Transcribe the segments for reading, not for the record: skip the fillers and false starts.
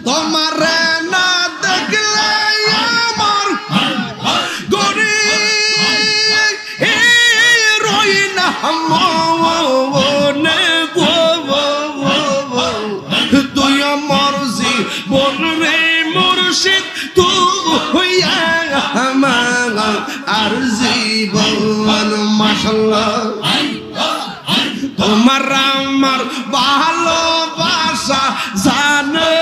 তোমার না দেখলে আমার গরি রই না মনে তুই আমার জীবন রে মুর্শিদ তুই আমার আর জীবন মাশাআল্লাহ তোমার আমার ভালোবাসা জানো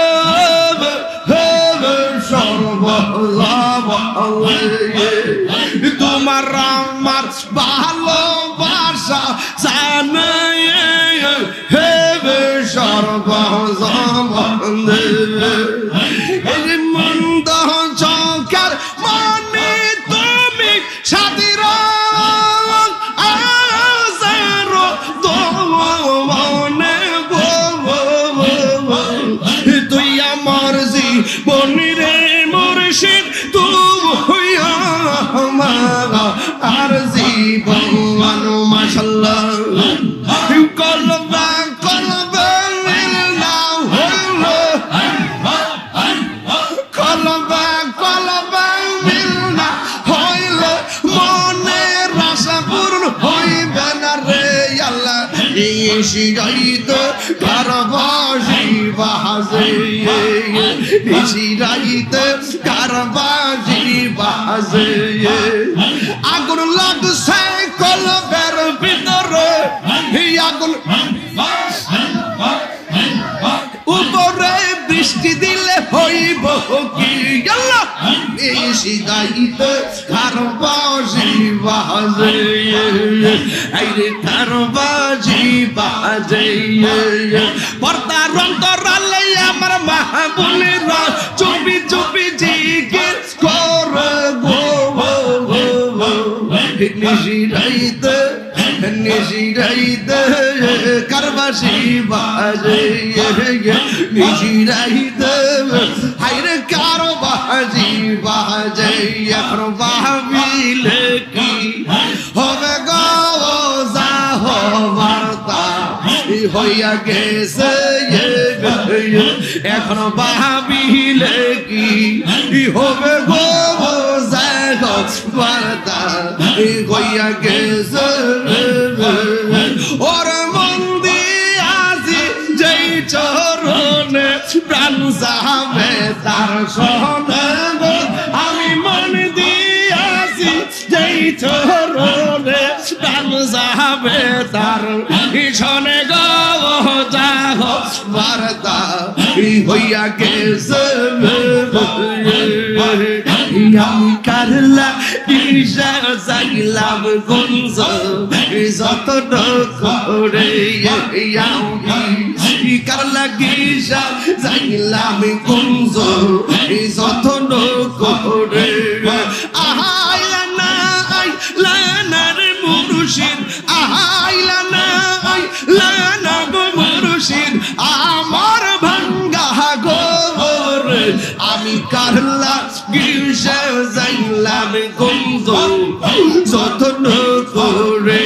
তোমার আমার ভালোবাসা জানো হেবে সর্বজবন্দে মন্দ চকার মনে তুমি সাথীর তুই আমার জীবনে মুর্শিদ তুই আমার আর জীবন মাশাআল্লাহ কলবা কলবা মিলনাও হলো কলবা কলবা মিলনা হইল মনের আশা পূরণ হইবে না রে আল্লাহ শিরাইত কারবাসি বাজে শিরাইত কারবাসি বাজে আগুন লাগছে কলবের ভিতরে আগুন উপরে বৃষ্টি দিলে হইব কি আল্লাহ শিরাইত কারবাসি বাজে আইরে কারবাসি বাজে পর্দার অন্তরালে আমার মাহবুবেরা চুপি চুপি জিকির করে গো নিশিরাইতে নিশিরাইতে কারবাসি বাজে নিশিরাইতে হাইরে কারবাসি বাজে এখন ভাবিলে কি হবে গো যা হবার তা হইয়া গেছে এখন ভাবিলে কি হবে গো যা হবার তা হইয়া গেছে ওর মন্দি আজি যেই চরণে প্রাণ যাবে তার সনে আমি মন দিয়াছি যেই চরণে প্রাণ যাবে তার সনে গো যাহ বারতা হইয়া গেছে আমি কারলা ইশা যাইলাম গঞ্জ যত করে কারলা গিসা যাইলাম গঞ্জ যত করে আহাইলা না আইলানার মুর্শিদ আহাইলা না আইলানা গো মুর্শিদ আমার ভাঙ্গা গোর আমি কারলা গিসা যাইলাম গঞ্জ যত করে